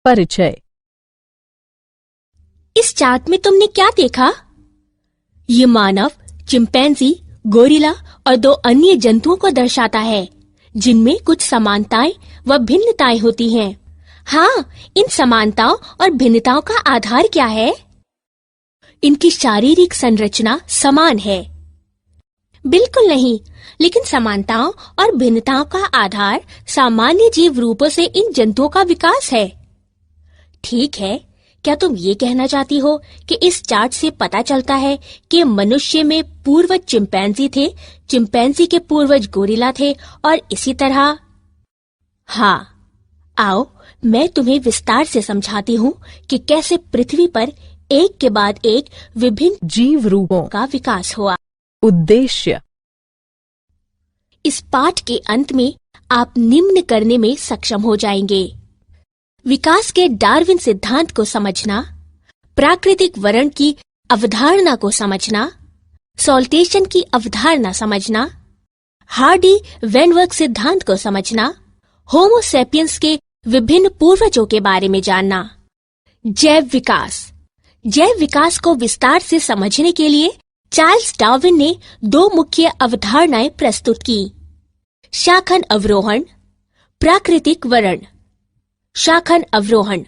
परिचय। इस चार्ट में तुमने क्या देखा? ये मानव, चिंपैंजी, गोरिल्ला और 2 अन्य जंतुओं को दर्शाता है, जिनमें कुछ समानताएं व भिन्नताएं होती हैं। हाँ, इन समानताओं और भिन्नताओं का आधार क्या है? इनकी शारीरिक संरचना समान है? बिल्कुल नहीं, लेकिन समानताओं और भिन्नताओं का आधार सामान्य जीव रूपों से इन जंतुओं का विकास है। ठीक है, क्या तुम ये कहना चाहती हो कि इस चार्ट से पता चलता है कि मनुष्य में पूर्वज चिंपैंजी थे, चिंपैंजी के पूर्वज गोरिल्ला थे और इसी तरह? हाँ, आओ मैं तुम्हें विस्तार से समझाती हूँ कि कैसे पृथ्वी पर एक के बाद एक विभिन्न जीव रूपों का विकास हुआ। उद्देश्य। इस पाठ के अंत में आप निम्न करने में सक्षम हो जाएंगे: विकास के डार्विन सिद्धांत को समझना, प्राकृतिक वर्ण की अवधारणा को समझना, सॉल्टेशन की अवधारणा समझना, हार्डी-वेनवर्ग सिद्धांत को समझना, होमो सेपियंस के विभिन्न पूर्वजों के बारे में जानना। जैव विकास। जैव विकास को विस्तार से समझने के लिए चार्ल्स डार्विन ने 2 मुख्य अवधारणाएं प्रस्तुत की: शाखन अवरोहण, प्राकृतिक वर्ण। शाखन अवरोहण।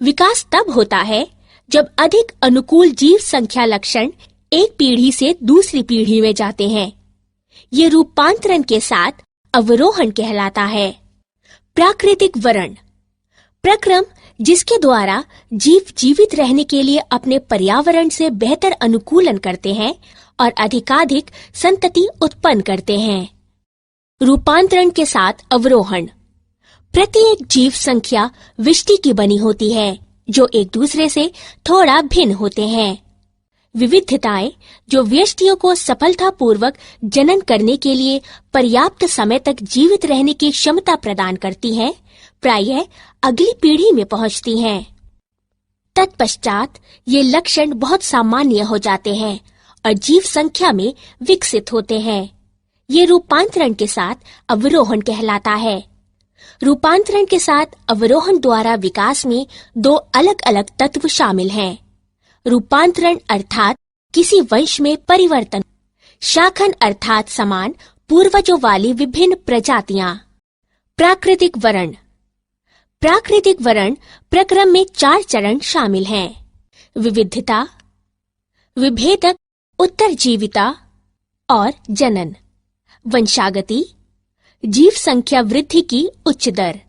विकास तब होता है जब अधिक अनुकूल जीव संख्या लक्षण एक पीढ़ी से दूसरी पीढ़ी में जाते हैं। ये रूपांतरण के साथ अवरोहण कहलाता है। प्राकृतिक वर्ण। प्रक्रम जिसके द्वारा जीव जीवित रहने के लिए अपने पर्यावरण से बेहतर अनुकूलन करते हैं और अधिकाधिक संतति उत्पन्न करते हैं। रूपांतरण के साथ अवरोहण। प्रत्येक जीव संख्या विष्टि की बनी होती है, जो एक दूसरे से थोड़ा भिन्न होते हैं। विविधताएं जो व्यष्टियों को सफलतापूर्वक जनन करने के लिए पर्याप्त समय तक जीवित रहने की क्षमता प्रदान करती हैं, प्रायः अगली पीढ़ी में पहुंचती हैं। तत्पश्चात ये लक्षण बहुत सामान्य हो जाते हैं और जीव संख्या में विकसित होते हैं। ये रूपांतरण के साथ अवरोहण कहलाता है। रूपांतरण के साथ अवरोहण द्वारा विकास में 2 अलग अलग तत्व शामिल हैं। रूपांतरण अर्थात किसी वंश में परिवर्तन, शाखन अर्थात समान पूर्वजों वाली विभिन्न प्रजातियां। प्राकृतिक वर्ण। प्राकृतिक वर्ण प्रक्रम में 4 चरण शामिल हैं: विविधता, विभेदक, उत्तरजीविता और जनन। वंशागति, जीव संख्या वृद्धि की उच्च दर।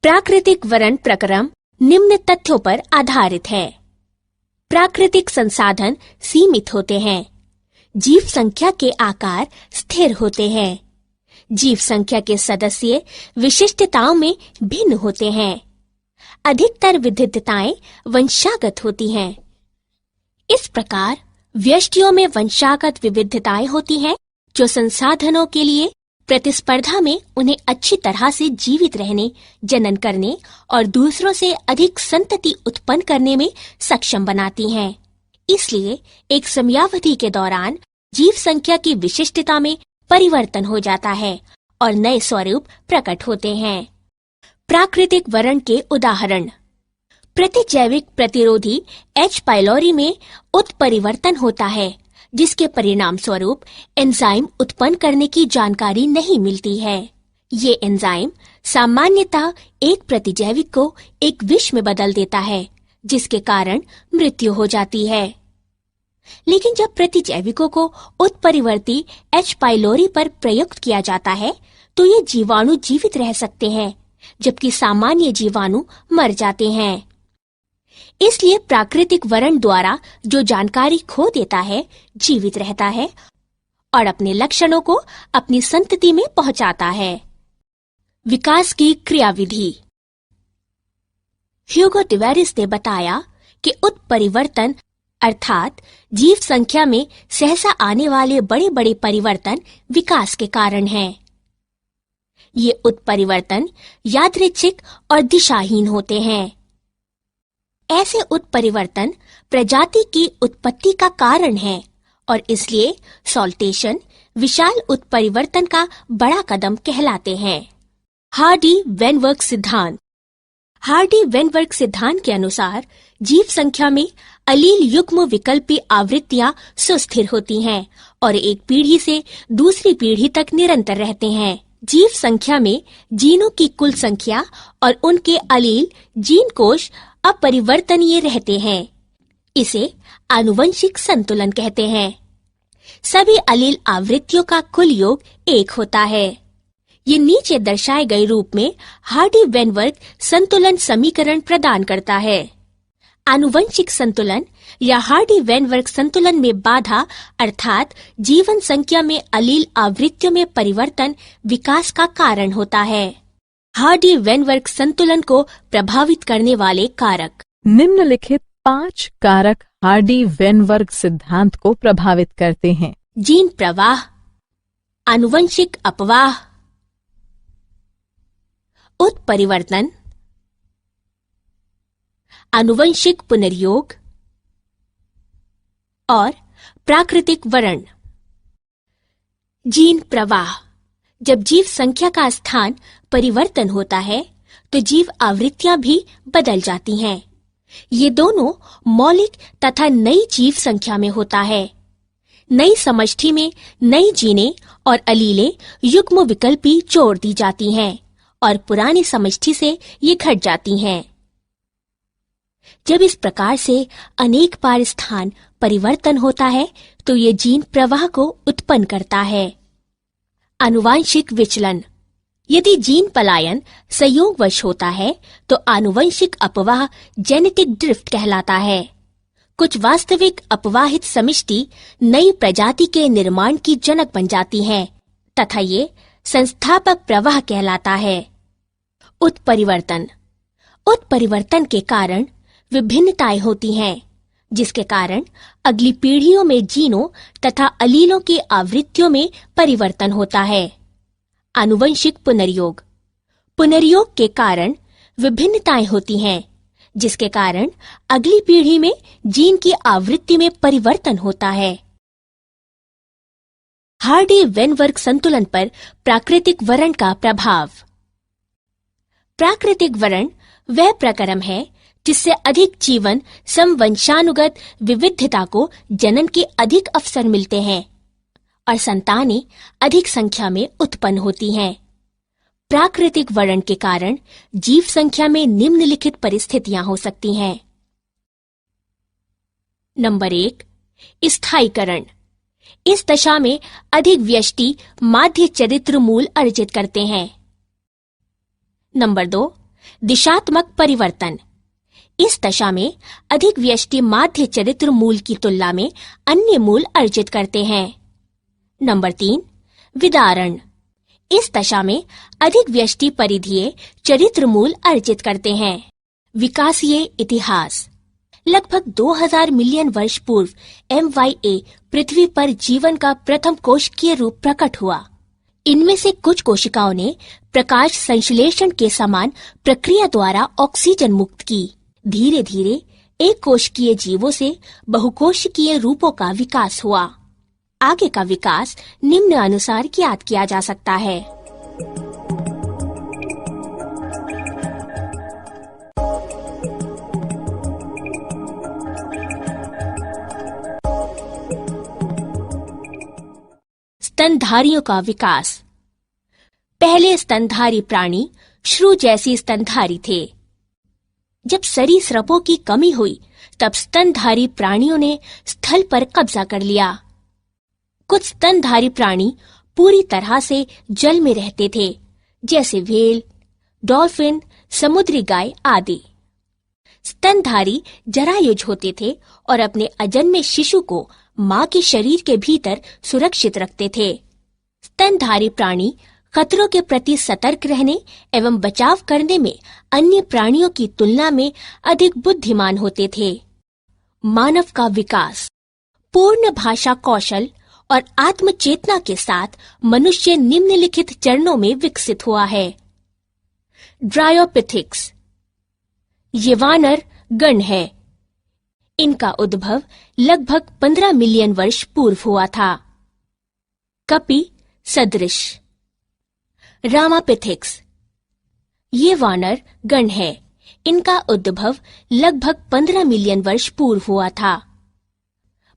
प्राकृतिक वर्ण प्रक्रम निम्न तथ्यों पर आधारित है: प्राकृतिक संसाधन सीमित होते हैं, जीव संख्या के आकार स्थिर होते हैं, जीव संख्या के सदस्य विशिष्टताओं में भिन्न होते हैं, अधिकतर विविधताएं वंशागत होती हैं। इस प्रकार व्यष्टियों में वंशागत विविधताएं होती हैं, जो संसाधनों के लिए प्रतिस्पर्धा में उन्हें अच्छी तरह से जीवित रहने, जनन करने और दूसरों से अधिक संतति उत्पन्न करने में सक्षम बनाती हैं। इसलिए एक समयावधि के दौरान जीव संख्या की विशिष्टता में परिवर्तन हो जाता है और नए स्वरूप प्रकट होते हैं। प्राकृतिक वर्ण के उदाहरण: प्रतिजैविक प्रतिरोधी H. पाइलोरी में उत्परिवर्तन होता है, जिसके परिणाम स्वरूप एंजाइम उत्पन्न करने की जानकारी नहीं मिलती है। ये एंजाइम सामान्यतः एक प्रतिजैविक को एक विष में बदल देता है, जिसके कारण मृत्यु हो जाती है। लेकिन जब प्रतिजैविकों को उत्परिवर्ती H. पाइलोरी पर प्रयुक्त किया जाता है, तो ये जीवाणु जीवित रह सकते हैं, जबकि सामान्य जीवाणु मर जाते हैं। इसलिए प्राकृतिक वर्ण द्वारा जो जानकारी खो देता है, जीवित रहता है और अपने लक्षणों को अपनी संतति में पहुंचाता है। विकास की क्रियाविधि। ह्यूगो डिवेरिस ने बताया कि उत्परिवर्तन अर्थात जीव संख्या में सहसा आने वाले बड़े बड़े परिवर्तन विकास के कारण हैं। ये उत्परिवर्तन यादृच्छिक और दिशाहीन होते हैं। ऐसे उत्परिवर्तन प्रजाति की उत्पत्ति का कारण है और इसलिए सॉल्टेशन विशाल उत्परिवर्तन का बड़ा कदम कहलाते हैं। हार्डी-वेनवर्ग सिद्धांत। हार्डी-वेनबर्ग सिद्धांत के अनुसार जीव संख्या में अलील युग्म विकल्पी आवृत्तियां सुस्थिर होती हैं और एक पीढ़ी से दूसरी पीढ़ी तक निरंतर रहते हैं। जीव संख्या में जीनों की कुल संख्या और उनके अलील जीन कोश अपरिवर्तनीय रहते हैं। इसे आनुवंशिक संतुलन कहते हैं। सभी अलील आवृत्तियों का कुल योग 1 होता है। ये नीचे दर्शाए गए रूप में हार्डी-वेनबर्ग संतुलन समीकरण प्रदान करता है। आनुवंशिक संतुलन या हार्डी-वेनबर्ग संतुलन में बाधा अर्थात जीवन संख्या में अलील आवृत्तियों में परिवर्तन विकास का कारण होता है। हार्डी-वेनबर्ग संतुलन को प्रभावित करने वाले कारक। निम्नलिखित 5 कारक हार्डी-वेनबर्ग सिद्धांत को प्रभावित करते हैं। जीन प्रवाह, आनुवंशिक अपवाह, उत्परिवर्तन, आनुवंशिक पुनर्योग और प्राकृतिक वर्ण। जीन प्रवाह। जब जीव संख्या का स्थान परिवर्तन होता है तो जीव आवृत्तियां भी बदल जाती हैं। ये दोनों मौलिक तथा नई जीव संख्या में होता है। नई समष्टि में नई जीनें और अलीलें युग्म विकल्पी जोड़ दी जाती हैं और पुरानी समष्टि से ये घट जाती हैं। जब इस प्रकार से अनेक बार स्थान परिवर्तन होता है तो ये जीन प्रवाह को उत्पन्न करता है। आनुवांशिक विचलन। यदि जीन पलायन संयोगवश होता है तो आनुवंशिक अपवाह जेनेटिक ड्रिफ्ट कहलाता है। कुछ वास्तविक अपवाहित समष्टि नई प्रजाति के निर्माण की जनक बन जाती हैं तथा ये संस्थापक प्रवाह कहलाता है। उत्परिवर्तन। उत्परिवर्तन के कारण विभिन्नताएं होती हैं, जिसके कारण अगली पीढ़ियों में जीनों तथा अलीलों की आवृत्तियों में परिवर्तन होता है। आनुवंशिक पुनर्योग। पुनर्योग के कारण विभिन्नताएं होती हैं, जिसके कारण अगली पीढ़ी में जीन की आवृत्ति में परिवर्तन होता है। हार्डी-वेनबर्ग संतुलन पर प्राकृतिक वर्ण का प्रभाव। प्राकृतिक वर्ण वह प्रक्रम है जिससे अधिक जीवन समवंशानुगत विविधता को जनन के अधिक अवसर मिलते हैं और संतानें अधिक संख्या में उत्पन्न होती हैं। प्राकृतिक वर्ण के कारण जीव संख्या में निम्नलिखित परिस्थितियां हो सकती हैं। नंबर 1, स्थायीकरण। इस दशा में अधिक व्यष्टि माध्य चरित्र मूल अर्जित करते हैं। नंबर 2, दिशात्मक परिवर्तन। इस दशा में अधिक व्यष्टि माध्य चरित्र मूल की तुलना में अन्य मूल अर्जित करते हैं। नंबर 3, विदारण। इस दशा में अधिक व्यष्टि परिधीय चरित्र मूल अर्जित करते हैं। विकासीय इतिहास। लगभग 2000 मिलियन वर्ष पूर्व MYA पृथ्वी पर जीवन का प्रथम कोशिकीय रूप प्रकट हुआ। इनमें से कुछ कोशिकाओं ने प्रकाश संश्लेषण के समान प्रक्रिया द्वारा ऑक्सीजन मुक्त की। धीरे धीरे एक कोशिकीय जीवों से बहुकोशिकीय रूपों का विकास हुआ। आगे का विकास निम्न अनुसार ज्ञात किया जा सकता है। स्तनधारियों का विकास। पहले स्तनधारी प्राणी श्रू जैसी स्तनधारी थे। जब सरीसृपों की कमी हुई तब स्तनधारी प्राणियों ने स्थल पर कब्जा कर लिया। कुछ स्तनधारी प्राणी पूरी तरह से जल में रहते थे, जैसे व्हेल, डॉल्फिन, समुद्री गाय आदि। स्तनधारी जरायुज होते थे और अपने अजन्मे शिशु को मां के शरीर के भीतर सुरक्षित रखते थे। स्तनधारी प्राणी खतरों के प्रति सतर्क रहने एवं बचाव करने में अन्य प्राणियों की तुलना में अधिक बुद्धिमान होते थे। मानव का विकास। पूर्ण भाषा कौशल और आत्मचेतना के साथ मनुष्य निम्नलिखित चरणों में विकसित हुआ है। ड्रायोपिथिक्स। ये वानर गण है। इनका उद्भव लगभग 15 मिलियन वर्ष पूर्व हुआ था। कपि सदृश। रामापिथिक्स। ये वानर गण है। इनका उद्भव लगभग 15 मिलियन वर्ष पूर्व हुआ था।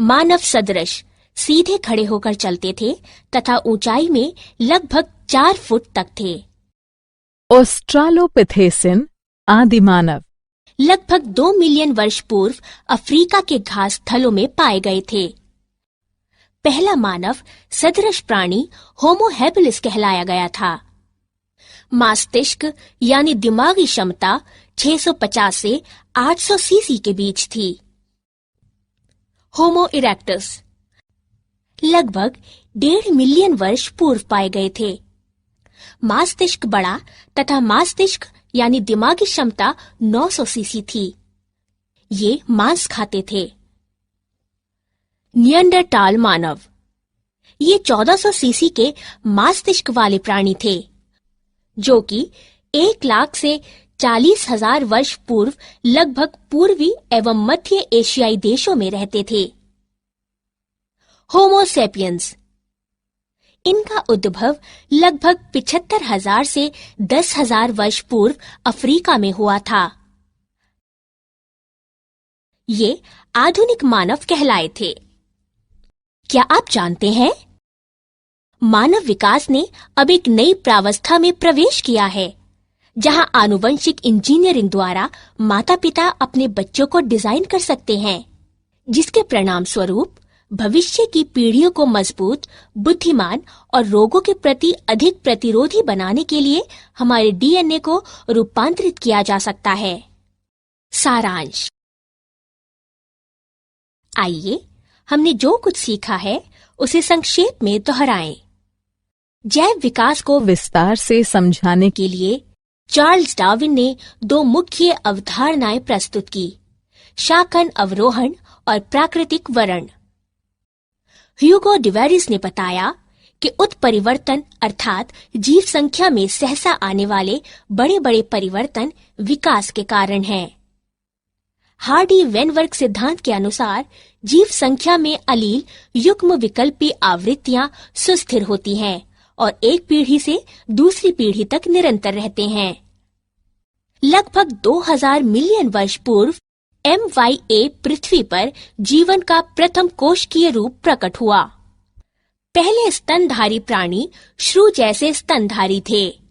मानव सदृश सीधे खड़े होकर चलते थे तथा ऊंचाई में लगभग 4 फुट तक थे। ऑस्ट्रालोपिथेसिन आदि मानव लगभग 2 मिलियन वर्ष पूर्व अफ्रीका के घास स्थलों में पाए गए थे। पहला मानव सदृश प्राणी होमो हैबिलिस कहलाया गया था। मस्तिष्क यानी दिमागी क्षमता 650 से 800 सीसी के बीच थी। होमो इरेक्टस लगभग 1.5 मिलियन वर्ष पूर्व पाए गए थे। मस्तिष्क बड़ा तथा मस्तिष्क यानी दिमागी क्षमता 900 सीसी थी। ये मांस खाते थे। नियंडरटाल मानव ये 1400 सीसी के मस्तिष्क वाले प्राणी थे, जो कि 1 लाख से 40,000 वर्ष पूर्व लगभग पूर्वी एवं मध्य एशियाई देशों में रहते थे। होमो सेपियंस इनका उद्भव लगभग 75,000 से 10,000 वर्ष पूर्व अफ्रीका में हुआ था। ये आधुनिक मानव कहलाए थे। क्या आप जानते हैं, मानव विकास ने अब एक नई प्रावस्था में प्रवेश किया है, जहां आनुवंशिक इंजीनियरिंग द्वारा माता-पिता अपने बच्चों को डिजाइन कर सकते हैं, जिसके परिणाम स्वरूप भविष्य की पीढ़ियों को मजबूत, बुद्धिमान और रोगों के प्रति अधिक प्रतिरोधी बनाने के लिए हमारे डीएनए को रूपांतरित किया जा सकता है। सारांश। आइए हमने जो कुछ सीखा है उसे संक्षेप में दोहराएं। जैव विकास को विस्तार से समझाने के लिए चार्ल्स डार्विन ने 2 मुख्य अवधारणाएं प्रस्तुत की, शाखन अवरोहण और प्राकृतिक वरण। ह्यूगो डिवेरिस ने बताया कि उत्परिवर्तन अर्थात जीव संख्या में सहसा आने वाले बड़े बड़े परिवर्तन विकास के कारण हैं। हार्डी वेनवर्ग सिद्धांत के अनुसार जीव संख्या में अलील युग्म विकल्पी आवृत्तियां सुस्थिर होती हैं और एक पीढ़ी से दूसरी पीढ़ी तक निरंतर रहते हैं। लगभग 2000 मिलियन वर्ष पूर्व MYA पृथ्वी पर जीवन का प्रथम कोशिकीय रूप प्रकट हुआ। पहले स्तनधारी प्राणी श्रू जैसे स्तनधारी थे।